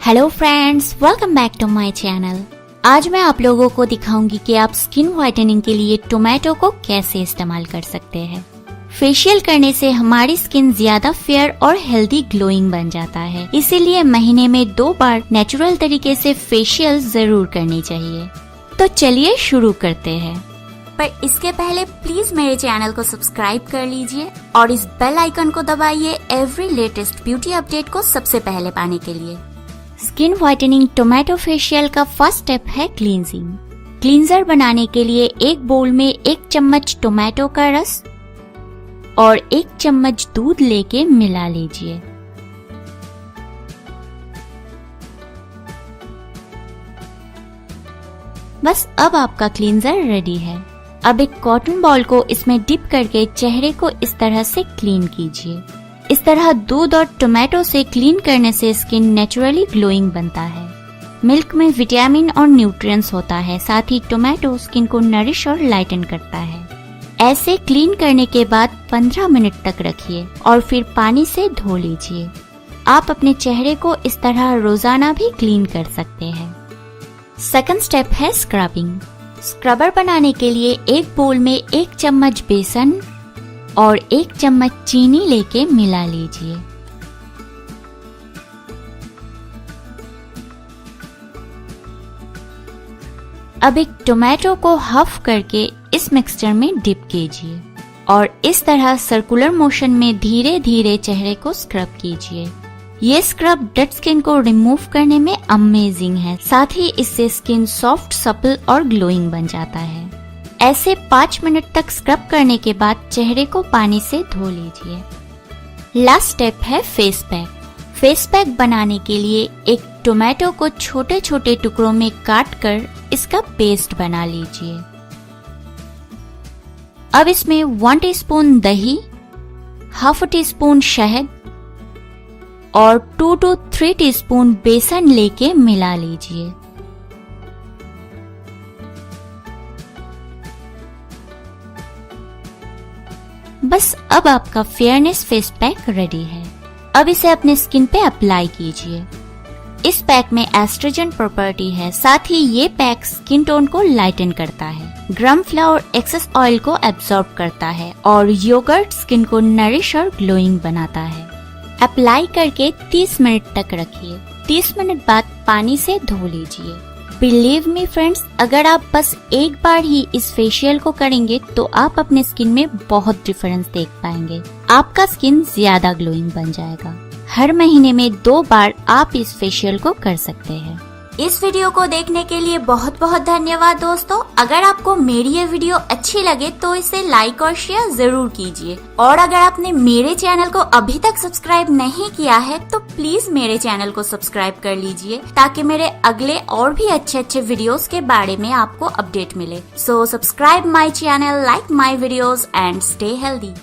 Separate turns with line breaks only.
Hello friends, welcome back to my channel. आज मैं आप लोगों को दिखाऊंगी कि आप स्किन व्हाइटनिंग के लिए टोमेटो को कैसे इस्तेमाल कर सकते हैं। फेशियल करने से हमारी स्किन ज्यादा फेयर और हेल्दी ग्लोइंग बन जाता है, इसीलिए महीने में 2 बार नेचुरल तरीके से फेशियल जरूर करनी चाहिए। तो चलिए शुरू करते हैं, पर इसके पहले प्लीज मेरे चैनल को सब्सक्राइब कर लीजिए और इस बेल आइकन को दबाइए एवरी लेटेस्ट ब्यूटी अपडेट को सबसे पहले पाने के लिए। स्किन व्हाइटनिंग टोमेटो फेशियल का फर्स्ट स्टेप है क्लींजिंग। क्लींजर बनाने के लिए एक बोल में 1 चम्मच टोमेटो का रस और 1 चम्मच दूध लेके मिला लीजिए। बस अब आपका क्लींजर रेडी है। अब एक कॉटन बॉल को इसमें डिप करके चेहरे को इस तरह से क्लीन कीजिए। इस तरह दूध और टोमेटो से क्लीन करने से स्किन नेचुरली ग्लोइंग बनता है। मिल्क में विटामिन और न्यूट्रिएंट्स होता है, साथ ही टोमेटो स्किन को नरिश और लाइटन करता है। ऐसे क्लीन करने के बाद 15 मिनट तक रखिए और फिर पानी से धो लीजिए। आप अपने चेहरे को इस तरह रोजाना भी क्लीन कर सकते हैं। सेकंड स्टेप है स्क्रबिंग। स्क्रबर बनाने के लिए एक बोल में 1 चम्मच बेसन और 1 चम्मच चीनी लेके मिला लीजिए। अब एक टोमेटो को हफ करके इस मिक्सचर में डिप कीजिए और इस तरह सर्कुलर मोशन में धीरे धीरे चेहरे को स्क्रब कीजिए। ये स्क्रब डेड स्किन को रिमूव करने में अमेजिंग है, साथ ही इससे स्किन सॉफ्ट, सपल और ग्लोइंग बन जाता है। ऐसे 5 मिनट तक स्क्रब करने के बाद चेहरे को पानी से धो लीजिए। लास्ट स्टेप है फेस पैक। फेस पैक बनाने के लिए एक टोमेटो को छोटे छोटे टुकड़ों में काट कर इसका पेस्ट बना लीजिए। अब इसमें 1 टीस्पून दही, हाफ टीस्पून शहद और 2 to 3 टीस्पून बेसन लेके मिला लीजिए। बस अब आपका फेयरनेस फेस पैक रेडी है। अब इसे अपने स्किन पे अप्लाई कीजिए। इस पैक में एस्ट्रोजन प्रॉपर्टी है, साथ ही ये पैक स्किन टोन को लाइटन करता है, ग्राम फ्लावर एक्सेस ऑयल को एब्सॉर्ब करता है और योगर्ट स्किन को नरिश और ग्लोइंग बनाता है। अप्लाई करके 30 मिनट तक रखिए। 30 मिनट बाद पानी से धो लीजिए। बिलीव मी फ्रेंड्स, अगर आप बस एक बार ही इस फेशियल को करेंगे तो आप अपने स्किन में बहुत डिफरेंस देख पाएंगे। आपका स्किन ज्यादा ग्लोइंग बन जाएगा। हर महीने में 2 बार आप इस फेशियल को कर सकते हैं। इस वीडियो को देखने के लिए बहुत बहुत धन्यवाद दोस्तों। अगर आपको मेरी ये वीडियो अच्छी लगे तो इसे लाइक और शेयर जरूर कीजिए, और अगर आपने मेरे चैनल को अभी तक सब्सक्राइब नहीं किया है तो प्लीज मेरे चैनल को सब्सक्राइब कर लीजिए, ताकि मेरे अगले और भी अच्छे अच्छे वीडियोस के बारे में आपको अपडेट मिले। So subscribe my channel, like my videos and stay healthy.